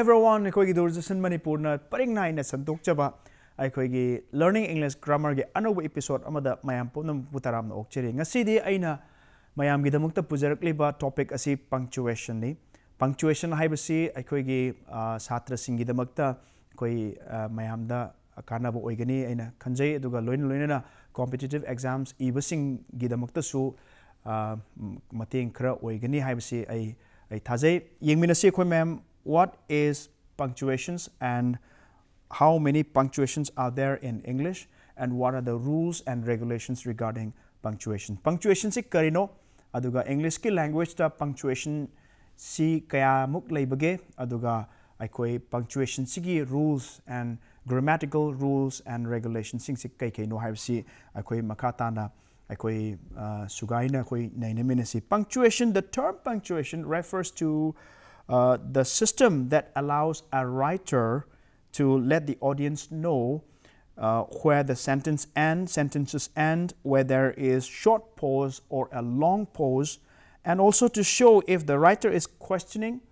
everyone, aikoigi Doordarshan Manipur na paring nai na santok chaba aikoigi learning English grammar ge anova episode amada mayam punam putaram na okcheri ngasidi aina mayam gi damukta pujarakliba topic asi punctuation ni punctuation haibasi aikoigi satra singi damakta koi mayam da kanaba oigani aina khanjai aduga loina na competitive exams ibasing gi damakta su mateng khara oigani haibasi ai thajai yengminasi khoi ma'am, what is punctuations and how many punctuations are there in English and what are the rules and regulations regarding punctuation? Punctuation si karino aduga English ki language ta punctuation si kaya muk leibage aduga aikoi punctuation sigi rules and grammatical rules and regulations sing si kai kai no haibsi aikoi makata na aikoi sugaina koi nainaminasi punctuation. The term punctuation refers to the system that allows a writer to let the audience know where the sentences end, where there is short pause or a long pause, and also to show if the writer is questioning,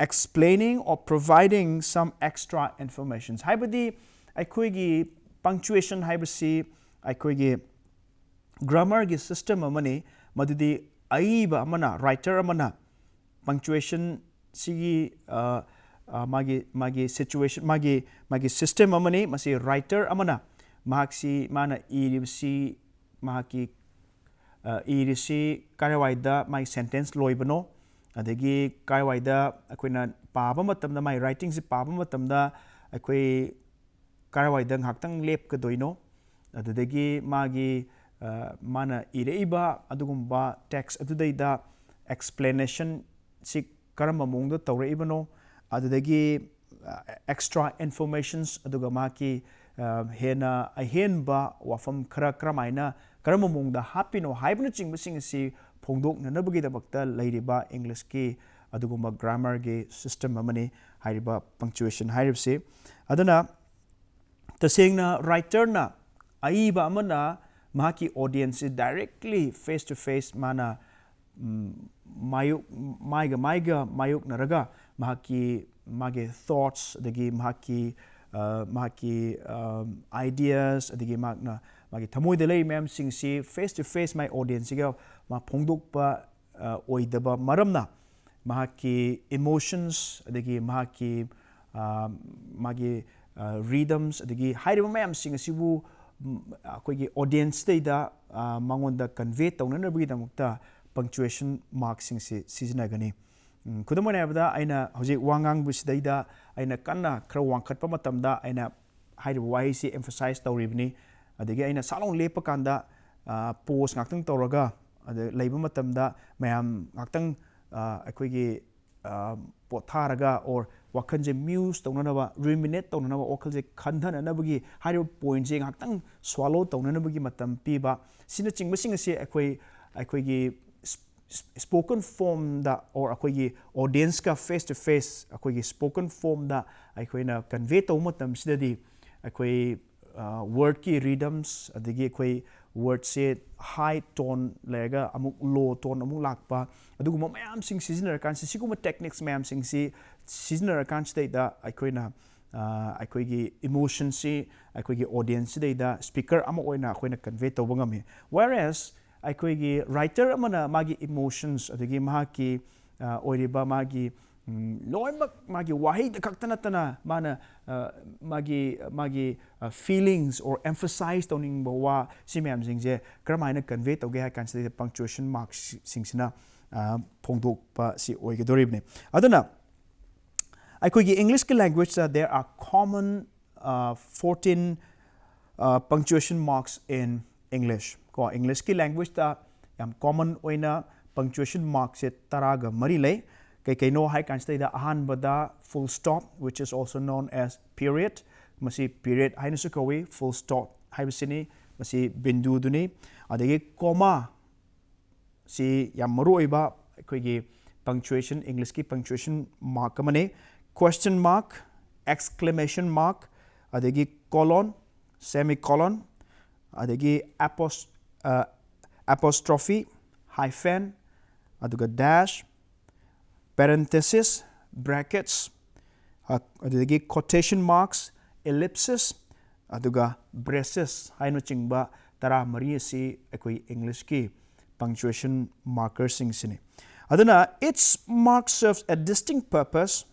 explaining, or providing some extra information. Haibadi aikoigi punctuation haibasi aikoigi grammar gi system amani madudi aiba amana writer amana punctuation sigi magi situation magi system amani masi writer amana mahaksi mana iribsi mahaki irisi karawaida mai sentence loibano adagi karawaida akoina paba matamda mai writing si paba matamda akoi karawaida ngaktang lep kadoino adagi magi mana ireiba adugumba text adudaida explanation si karamba mungdo tawreibano adudagi extra informations aduga maki hena ahenba wafam khara kramaina karamba mungda hapino haibna chingbsing si phongdok nanabagi dabakta leiriba English ki adugumba grammar ge system amani haiba punctuation hairibse aduna tasengna writer na aiba amana mahaki audience directly face to face mana maiga mayuk naraga magi thoughts adagi mahaki ideas adagi magi thamoi delay ma'am sing si face to face my audience ga ma phongdok pa oidaba maramna mahaki emotions adagi magi rhythms adagi haiba ma'am sing sibu akoigi audience da mangonda convey taunanabagi damukta punctuation marks si sizinagani kudamona abda aina hoji wangang busdaida aina kanna khra wangkhatpa matamda aina haiba wahi si emphasize tawribni adagi aina salong lepa kanda pause ngaktang tawraga ade leiba matamda mayam ngaktang akoigi potharaga or wakanje muse taunanaba ruminate taunanaba okhalje khandhananabagi haiba point je ngaktang swallow taunanabagi matam piba sina chingmasing si akoigi spoken form da or akoigi audience ka face to face akoigi spoken form da akoina convey taw matam sidadi akoi word ki rhythms adagi akoi word se high tone lega amuk low tone amuk lakpa aduguma mayam sing seasoner kan siguma techniques mayam sing si seasoner kan state da akoina akoigi emotion si akoigi audience da speaker ama oina akoina convey taw bangami whereas aikoigi writer amana magi emotions adagi mahaki oiriba magi loimak magi wahi da kaktanatana mana magi feelings or emphasize toning bawa si ma'am singje kramaina convey toge ha kan se punctuation marks singsina phongdok pa si oigedoribne aduna aikoigi English ki language there are common 14 punctuation marks in English ko English ki language ta yam common oina punctuation marks se taraga mari lei kai no hai kan stai da ahan bada full stop which is also known as period masi period haina su kawi full stop haibsini masi bindu duni adagi comma si yam maru oiba aikoigi punctuation English ki punctuation mark amane question mark exclamation mark adagi colon semicolon adagi apostrophe hyphen aduga dash parenthesis brackets, adagi quotation marks, ellipses, aduga braces haino chingba tara mari si ekoi English ki punctuation markers sing sini. Aduna each mark serves a distinct purpose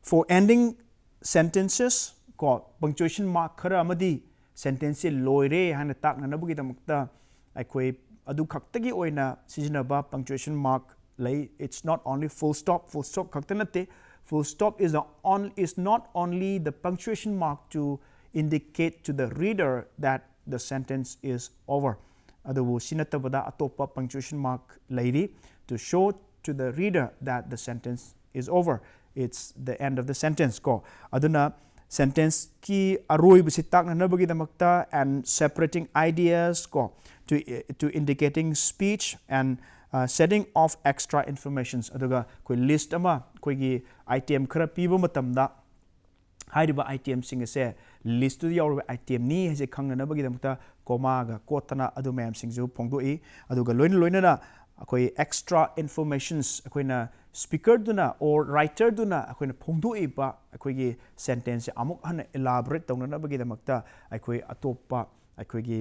for ending sentences ko punctuation mark khara amadi sentence loire haina takna nabugi damakta ekoi adu khaktagi oina sijinaba punctuation mark lay. It's not only full stop khakta nate. Full stop is not only the punctuation mark to indicate to the reader that the sentence is over. Adubu sinatabada atopa punctuation mark lady to show to the reader that the sentence is over. It's the end of the sentence ko. Aduna sentence ki aroi bisitak na nabagi damakta and separating ideas ko to indicating speech and setting off extra informations. Aduga koi list ama koi gi item khara piba matamda hairiba item sing ase list tu yaw item ni hase khangna nabagi damta comma ga kotana adu mayam sing ju phongdoi aduga loina na akoi extra informations akoina speaker duna or writer duna akoina phongdoi ba akoi gi sentence amuk hana elaborate tawna nabagi damakta akoi atopa akoigi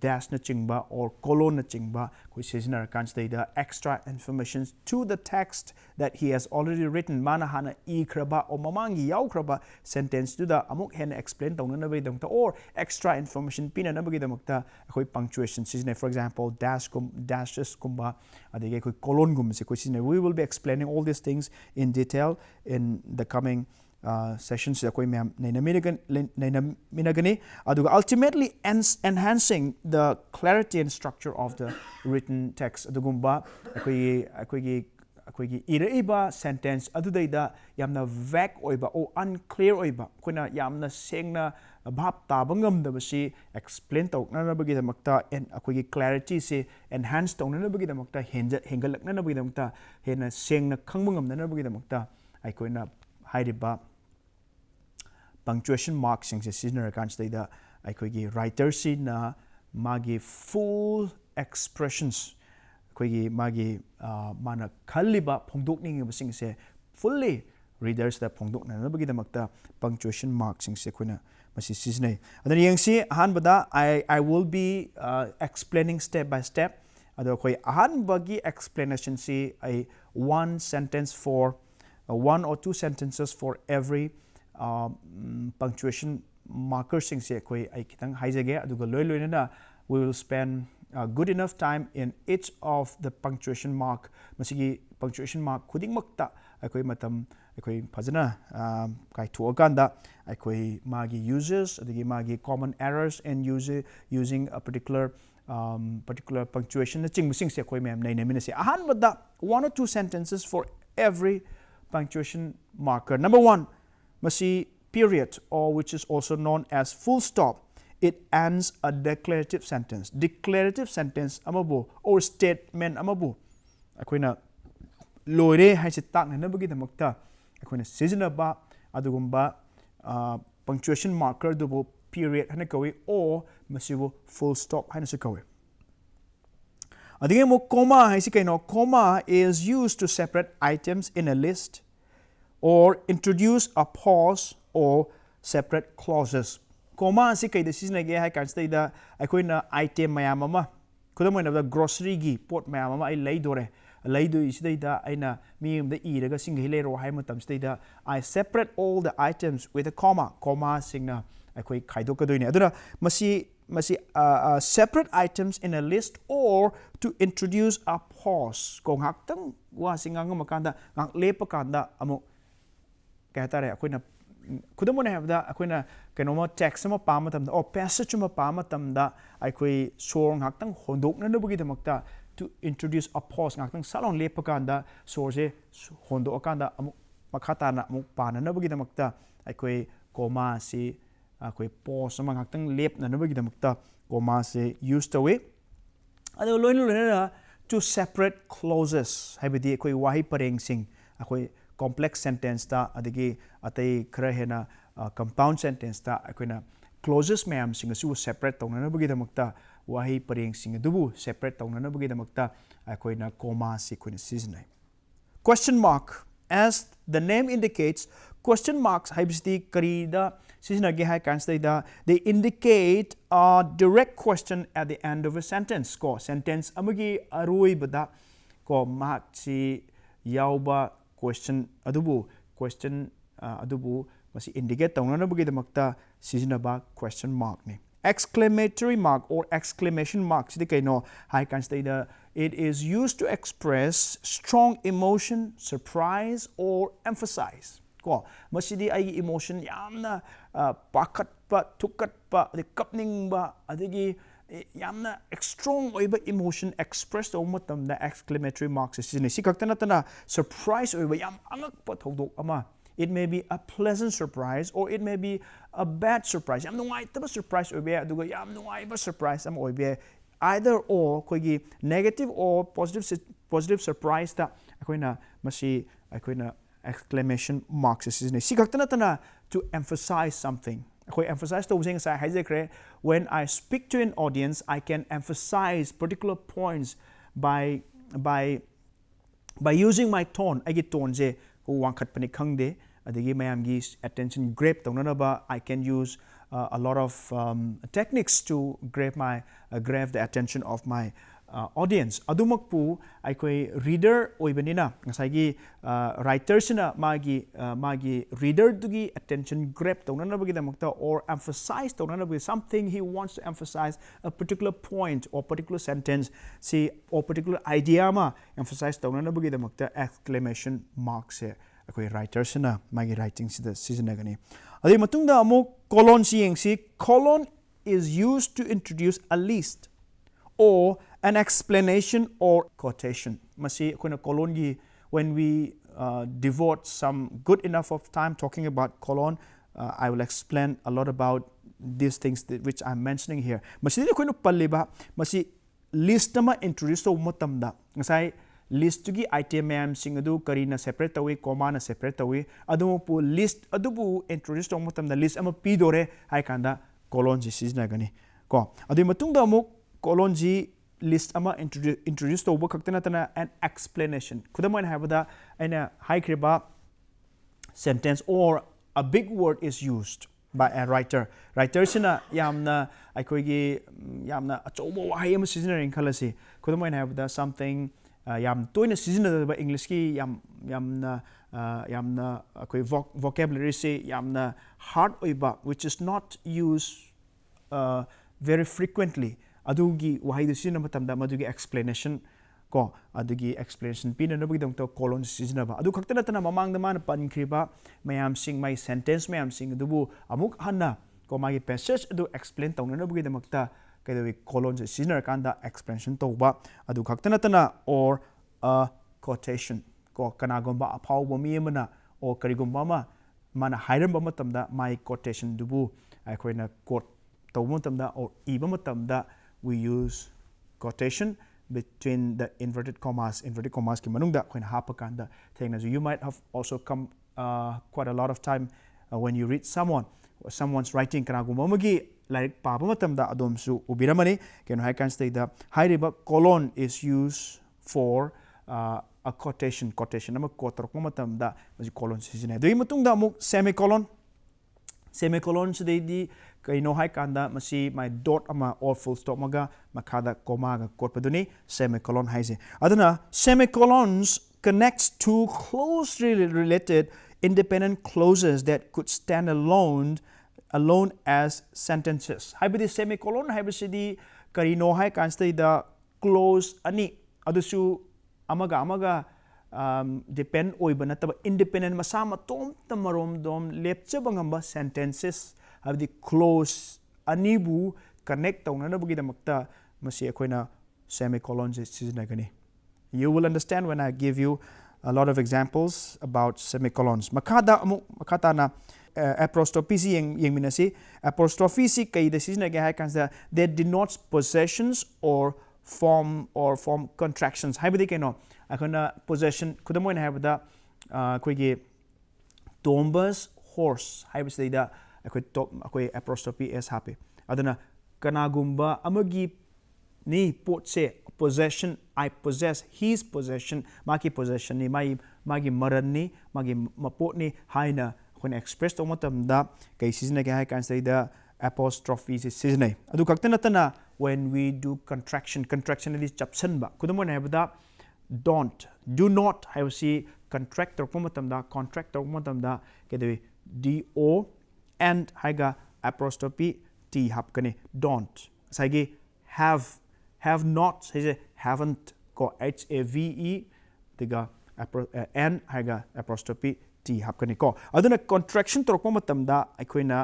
dash na chingba or colon na chingba koi seasoner kan stay the extra information to the text that he has already written mana hana e kraba o mamangi yaw kraba sentence to the amuk hen explain tawna na bai dangta or extra information pina na bagi damakta koi punctuation seasoner. For example, dashes kumba adige koi colon gum se koi seasoner. We will be explaining all these things in detail in the coming sessions koi ma'am nainaminagani aduga ultimately enhancing the clarity and structure of the written text adugumba akoigi iraiba sentence adudaida yamna vague oiba or unclear oiba koina yamna sengna bhap taba ngamdabasi explain tawknanabagi damakta and akoigi clarity se enhance tawknanabagi damakta hengalaknanabagi damakta hena sengna khangba ngamnanabagi damakta aikoina hairiba punctuation marks sing se seasoner kan stayda aikoigi writer si na magi full expressions aikoigi magi mana khaliba phongdokning sing se fully readers da phongdokna na bagi damakta punctuation marks sing se koina masi seasoner. And then yangsi ahan bada I will be explaining step by step ado koi ahan bagi explanation si a one or two sentences for every punctuation marker sing se koi ai kitang haijage aduga loina we will spend good enough time in each of the punctuation mark masigi punctuation mark khuding makta akoi matam akoi phajana kai thuakanda akoi magi uses adigi magi common errors and using a particular punctuation na ching sing se koi mem naina minase ahan bada one or two sentences for every punctuation marker. Number 1, masi period, or which is also known as full stop. It ends a declarative sentence. Declarative sentence amabu or statement amabu akoina loire haisi takna nabagi damakta akoina seasonaba adugumba punctuation marker dubu period hana kawi or masibu full stop hana se kawi. Adige mo comma haisi kaino comma is used to separate items in a list or introduce a pause or separate clauses. Comma si kay decision na hai kan stay da akoy na item mayam ama kudamo na grocery gi pot mayam ama ai lay do is da ai na mi da I daga sing hilero hai matam stay da I separate all the items with a comma sing na akoy khaido ka doine aduna masi separate items in a list or to introduce a pause ko ngaktang wa singang makanda ngak lepa kanda amo kaitare akoina kudamo na have da akoina kanoma text ma pa matam da or passage ma pa matam da akoi sor ngaktang hondok na nabagi damakta to introduce a pause ngaktang salon lepa kanda source hondo akanda amuk makata na amuk pa na nabagi damakta akoi comma si akoi pause ma ngaktang lep na nabagi damakta comma si used away ado loina to separate clauses haibidi akoi wahi pareng sing akoi complex sentence ta adigi atai khara hena compound sentence ta akoina clauses mayam sing asu separate tawna na bagi damakta wahi pareng sing adubu separate tawna na bagi damakta akoina comma si koina seasonai. Question mark As the name indicates, question marks haibsidi karida sizinage hai kansida, they indicate a direct question at the end of a sentence. Ko sentence amagi arui bada ko mark si yauba question adubu masi indicate taunana bagi damakta sizinaba question mark ni. Exclamatory mark or exclamation mark sidi kaino hai kansida, it is used to express strong emotion, surprise, or emphasize. Ko masidi ai emotion yamna pakhatpa thukatpa adi kapningba adigi yamna strong oiba emotion expressed over matamda exclamatory marks sini sikaktana tana surprise oiba yam angakpa thodok ama. It may be a pleasant surprise or it may be a bad surprise. Yam nungaitaba surprise oiba aduga yam nungaiba surprise am oiba. Either or koigi negative or positive surprise ta akoina masi akoina exclamation marks is ne sikaktana tana to emphasize something. Akoi emphasize to using sa haizekre, when I speak to an audience I can emphasize particular points by using my tone. Agi tone je ko wangkhat pani khangde adigi mayam gi attention grab taunanaba I can use a lot of techniques to grab the attention of my audience. Adumakpu aikoi reader oibanina ngasagi writers na magi reader dugi attention grab taunana bagi damakta or emphasize taunana bagi something he wants to emphasize, a particular point or particular sentence see or particular idea ma emphasize taunana bagi damakta exclamation marks here akoi writers na magi writing sida seasonagani. Adi matungda amuk colon si colon is used to introduce a list or an explanation or quotation. Masi kuna colon gi, when we devote some good enough of time talking about colon, I will explain a lot about these things which I'm mentioning here. Masi kuna paliba masi list nama introduce to matamda ngasai list gi item mayam sing adu karina separate tawi comma na separate tawi adu pu list adu bu introduce to matamda list ama pidore hai kanda colon ji sijna gani ko adu matungda amuk colon ji list ama introduce to kaktana tana an explanation kudamoin habada aina high kriba sentence or a big word is used by a writer. Writer sina yamna aikoigi yamna achobo wahay ama sijna khalasi kudamoin habada something yam toina sizinadaba English ki yamna akoi vocabulary se yamna hard oiba which is not used very frequently adugi wahai sina matamda madugi explanation ko adugi explanation pina nabagi dongto colon sizinaba adu khaktana tana mamang man pankriba mayam sing my sentence mayam sing dubu amuk hanna ko magi passage adu explain tawna nabagi damakta kaidawi colon sizinar kanda explanation tawba adu khaktana tana or a quotation ko kanagomba aphawba mi amana or karigomba ma mana hairamba matamda my quotation dubu akoina quote tawba matamda or iba matamda we use quotation between the inverted commas ki manungda koina hapakanda thengna you might have also come quite a lot of time when you read someone's writing kanagomba magi like papa matamda adomsu ubiramani keno hai kan da hairiba colon is used for a quotation ama quote matamda maji colon sijine doi matungda amuk semicolon sidai kaino hai kanda masi my dot ama or full stop maga makada comma ga quote paduni semicolon haise aduna semicolons connects two closely related independent clauses that could stand alone as sentences. Haibidi semicolon haibidi karino hai kanstay da clause ani adusu amaga depend oiba nataba independent masama tom tamarom dom lepcha bangamba sentences haibidi clause anibu connect tawna nabugi damakta masi akoina semicolon sizinagani. You will understand when I give you a lot of examples about semicolons. Makata na apostrophe si yang minasi apostrophe si kay decision hai kansa that denotes possessions or form contractions haibidi keno akona possession kudamoin haibada koigi Tomba's horse haibisi da akoi apostrophe s happy adana kanagumba amagi ni pot se possession I possess his possession maki possession ni mai magi maranni magi mapotni haina akhoi express to matamda kai season ke hai kan sai da apostrophe is season adu kakta natana when we do contraction is chapsan ba kudamo na habda don't do not I will see contract to matamda contract to matamda ke de do and haiga apostrophe t hapkani don't saigi have not say haven't ko have diga and haiga apostrophe t hapkani ko aduna contraction torokpa matamda aikoina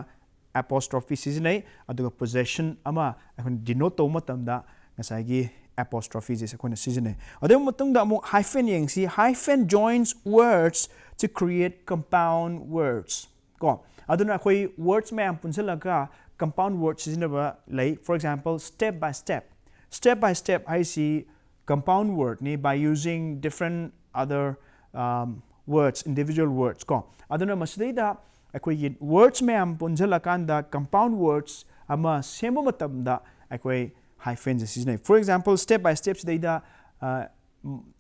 apostrophe seasonai aduga possession ama aikoina denote to matamda ngasagi apostrophe is aikoina seasonai adum matungda amu hyphen yengsi hyphen joins words to create compound words ko aduna akoi words mayam punsalaka compound words seasonaba lay for example step by step I see compound word ni by using different other words individual words ko aduna masida akoi words mayam punjalakanda compound words ama semo matamda akoi hyphen seasonai for example step by step sida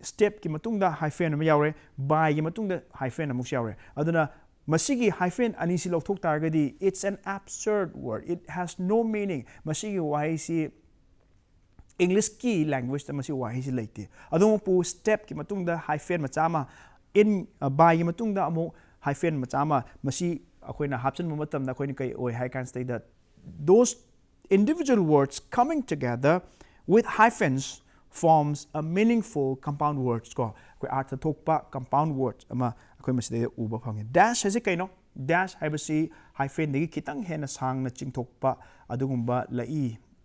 step ki matungda hyphen ama yaure by ki matungda hyphen amu yaure aduna masigi hyphen ani si lokthok targadi it's an absurd word it has no meaning masigi why si English ki language ta masi wahi si laite adong pu step ki matungda hyphen machama in by ki matungda amu hyphen machama masi akoina hapchen matamda akoina kai oi hai kan state that those individual words coming together with hyphens forms a meaningful compound words ko koi artha thokpa compound words ama akoi masi de uba phange dash hase kaino dash haibasi hyphen degi kitang hena sangna chingthokpa adugumba lai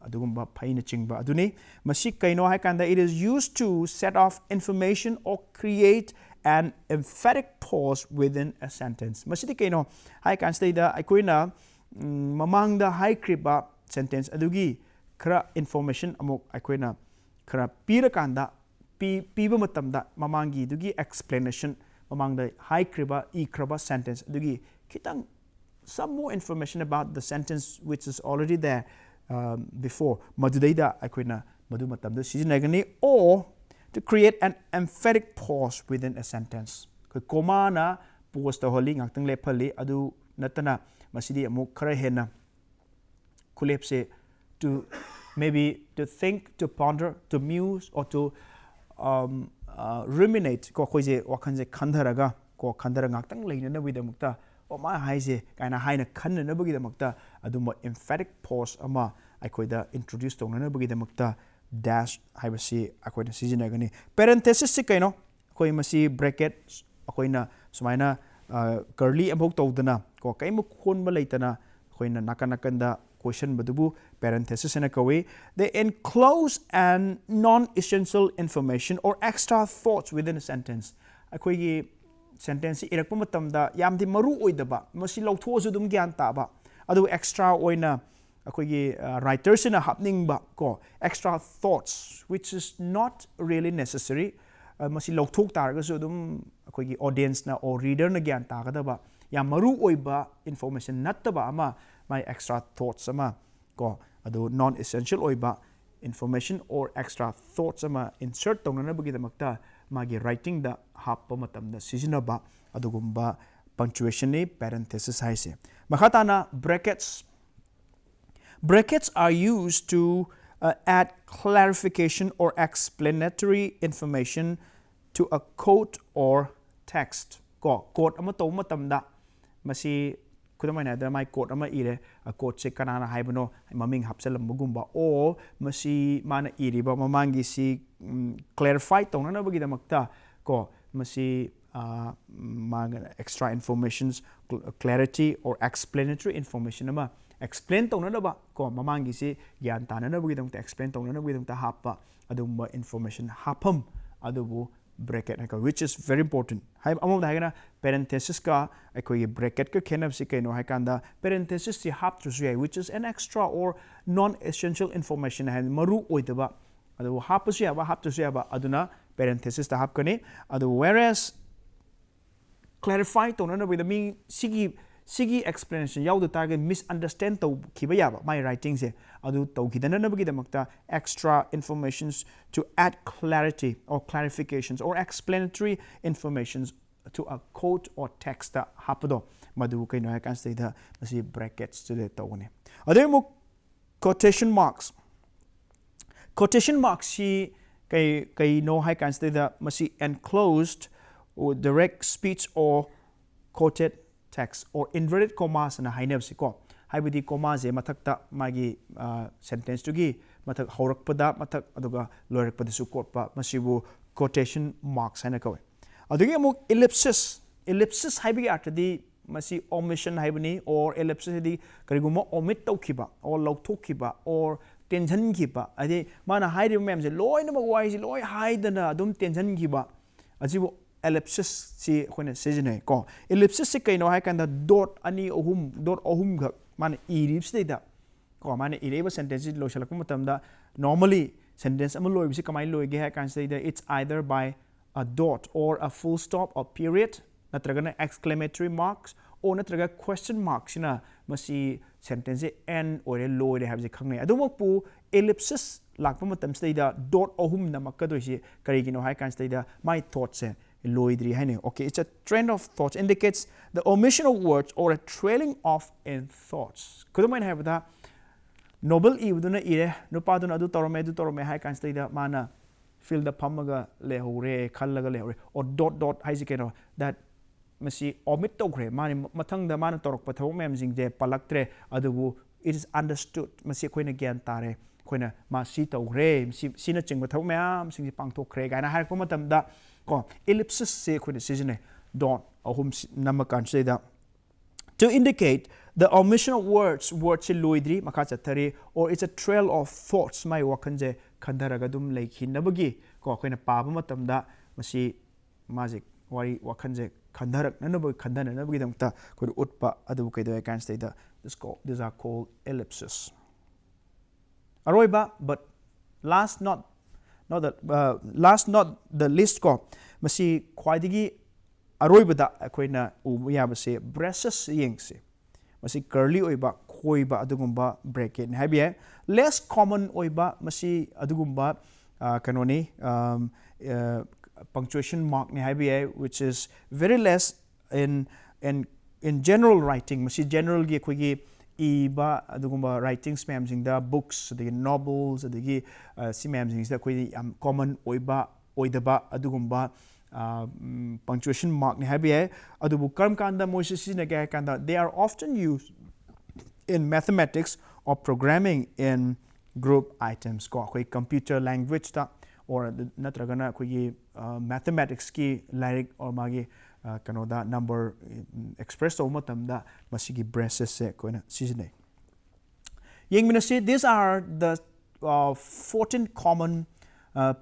adugumba phaina chingba aduni masi kaino hai kanda it is used to set off information or create an emphatic pause within a sentence masi kaino hai kan state da aikoina mamangda hai kriba sentence adugi khara information amuk aikoina khara pira kanda piba matamda mamangi dugi explanation mamangda hai kriba e kriba sentence adugi kitang some more information about the sentence which is already there before madudaida aikoina madu matamda sizinagani or to create an emphatic pause within a sentence koi comma na pause ta holi ngaktang lephali adu natana masidi amuk khara hena kulepse to maybe to think to ponder to muse or to ruminate ko khoije wakhanje khandharaga ko khandara ngaktang leina na bidamukta o ma haise kaina haina khanna na bagi damakta aduma emphatic pause ama aikoida introduce tongna na bagi damakta dash haibasi akoina sizinagani parenthesis si kaino koi masi bracket akoina sumaina curly amok tawdana ko kaimu khonba leitana akoina nakanakanda question badubu parenthesis na kawi they enclose an non-essential information or extra thoughts within a sentence akoigi sentence irakpa matamda yamdi maru oidaba masi lawthosu dum gyan taba adu extra oina akoigi writers in a happening ba ko extra thoughts which is not really necessary masi lawthok targa so dum akoigi audience na or reader na gyan tagadaba yam maru oiba information nattaba ama my extra thoughts ama ko adu non essential oiba information or extra thoughts ama insert tongna na bagi damakta magi writing da happa matamda sizinaba adugumba punctuation ni parenthesis haise makhatana brackets are used to add clarification or explanatory information to a quote or text ko quote ama to matamda masi kudamaina da mai quote ama ire a quote se kanana haibano maming hapsalam bugumba or masi mana iriba mamangi si clarify tongna na bagi damakta ko masi extra informations clarity or explanatory information ama explain tongna na ba ko mamangi si gyan tana na bagi damta explain tongna na bagi damta happa adumba information hapam adubu bracket hai which is very important hai amom da haina parenthesis ka akoi bracket ka khenab si kaino hai kanda parenthesis si hap to say which is an extra or non essential information hai maru oidaba adu hap to say ba aduna parenthesis ta hap kani adu whereas clarify to na with me sigi explanation yauda target misunderstand to khiba yaba my writing se adu to khidana na bagi damakta extra informations to add clarity or clarifications or explanatory informations to a quote or text da hapado madu kaino hai kan state da masi brackets to the tawne ademu quotation marks si kai no hai kan state da masi enclosed or direct speech or quoted text or inverted commas na hainab si ko haibudi comma je mathakta magi sentence to gi mathak haurakpada mathak aduga loirakpada su quote pa masibu quotation marks haina kawe adugi amuk ellipsis haibi atadi masi omission haibani or ellipsis di kariguma omit tawkiba or lauthokiba or tension kiba ade mana hairi mem je loina magwai je loi haidana adum tension kiba ajibu ellipsis si khone sejine ko ellipsis se kaino hai kan da dot ohum ga mana ellipse da ko mana ireba sentence lo shalak matam da normally sentence am loi bi kamai loi ge hai kan say that it's either by a dot or a full stop or period natragana exclamatory marks or natraga question marks na masi sentence end or loi de have je khangne adumok pu ellipsis lakpa matam say da dot ohum namakka doisi karigino hai kan say da my thoughts loidri haine okay it's a trend of thoughts indicates the omission of words or a trailing off in thoughts kudumain have da novel ibuduna ire nupaduna adu torome hai kan state da mana fill the pamaga le hore khallaga le hore or dot hai jikeno that masi omit togre mani mathang da mana torok pathau mem jing je palaktre adubu it is understood masi koina gyan tare koina ma si togre si na chingba thau meam sing pang thokre gaina har ko matam da ko ellipsis se koina season dot ahum number kan say da to indicate the omission of words loidri makacha thari or it's a trail of thoughts mai wakanje khandaraga dum leikhinabagi ko koina paba matam da masi magic wari wakanje khandarak nanabu khandanabagi damta ko utpa adu kaido I can say that these are called ellipses aroiba but last not the list ko masi khwaidigi aroibada akoina uyabase braces yengse masi curly oiba khoiba adugumba bracket ni habiye less common oiba masi adugumba kanoni punctuation mark ni habiye which is very less in general writing masi general gi khoigi iba adugumba writings mem jingda books the novels the si mem jingda khoi common oiba oidaba adugumba punctuation mark ni habiye adubu karam kanda moisi na ga kanda they are often used in mathematics or programming in group items ko koi computer language ta or natragana koi mathematics ki lyric or magi kano da number express o matam da masigi braces se koina season yengmina say these are the 14 common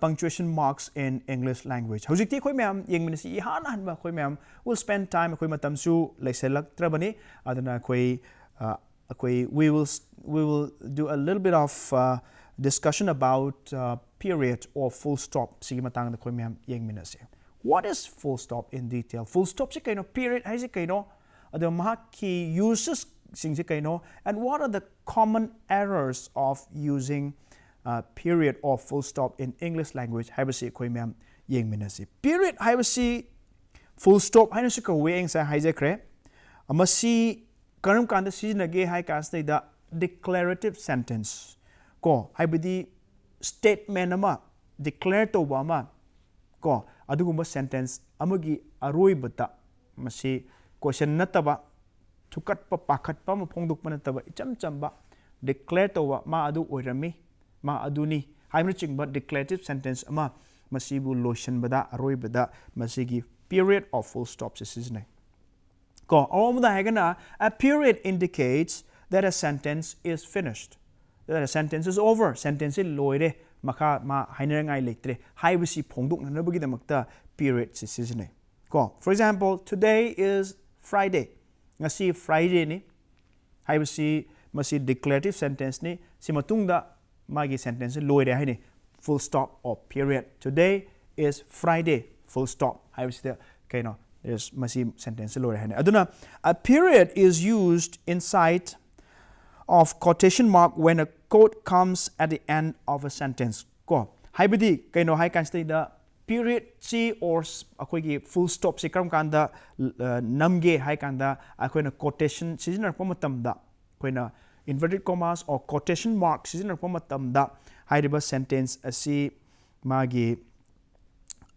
punctuation marks in English language. Hojikti khoi myam yengmin si han han ba khoi myam will spend time khoi matam su laiselak trabani adana khoi we will do a little bit of discussion about period or full stop sigi matang da khoi myam yengmin se. What is full stop in detail? Full stop si kaino period hai si kaino adana mahaki uses sing si kaino and what are the common errors of using period or full stop in English language haibasi khoi myam yengminasi period haibasi full stop haina si ko weng sa haijakre amasi karam kanda sijinage hai ka stai da declarative sentence ko haibidi statement ama declare to ba ma ko adugumba sentence amagi aroibata masi question nataba thukat pa pakhat pa ma phongduk pa nataba icham chamba declare to wa ma adu oirami ma aduni haimna chingba declarative sentence ama masibu lotion bada aroi bada masigi period or full stop season ko awamda hagana a period indicates that a sentence is finished that a sentence is over sentence loire maka ma hainerangai leitre haibasi phongduk nanabagi damakta period season ko for example today is Friday ngasi Friday ni haibasi masi declarative sentence ni simatungda magi sentence loire haini full stop or period today is Friday full stop I was there kaino there's masi sentence loire haini aduna a period is used inside of quotation mark when a quote comes at the end of a sentence ko haibidi kaino hai kan state the period si or akoigi full stop si karam kanda namge hai kanda akoina quotation sizinarpa matamda akoina inverted commas or quotation marks sizinarpa matamda hairiba sentence asi magi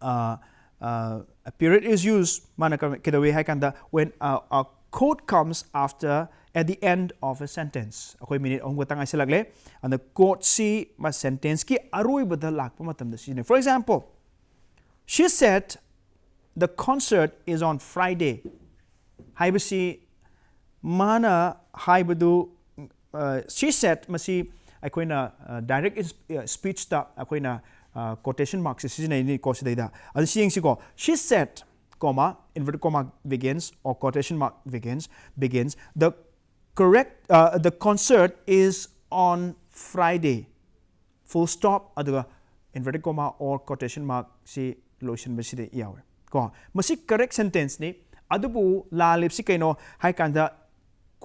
a period is used mana kedawe hai kanda when a quote comes after at the end of a sentence akoi minute ong ko tangai selagle and the quote si ma sentence ki aroi bada lakpa matamda sijine. For example, she said the concert is on Friday. Haibasi mana haibadu she said masi akoina direct speech ta akoina quotation marks sijine ni ko sidaida adu sing si ko she said comma inverted comma begins or quotation mark begins the correct the concert is on Friday full stop aduga inverted comma or quotation mark si lotion beside yawe ko masi correct sentence ni adubu la lip si kaino hai kanda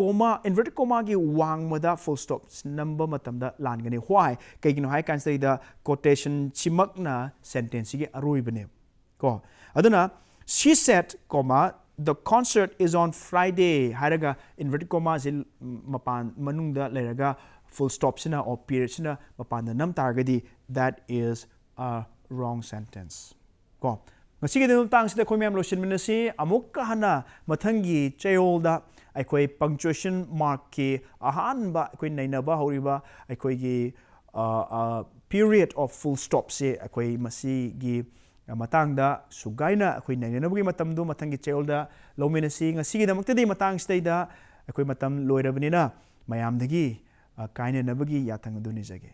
comma inverted comma gi wang mada full stop number matamda lan gani why kaigino hai kan say the quotation chimakna sentence gi aroi bane ko aduna she said comma the concert is on Friday haraga inverted comma zil mapan manungda leraga full stop sina or period sina mapan da nam targadi that is a wrong sentence ko ngasi gi tang sida khoi myam lo shin minasi amuk ka hana mathangi chayolda aikoi punctuation mark ki ahan ba aikoi naina ba horiba aikoi gi period of full stop se aikoi masi gi matangda sugaina akoi nainanabugi matamdu mathangi chayolda lominasi ngasi gi damaktadi matang sida akoi matam loirabnina mayamdagi kaina nabagi yathang duni jage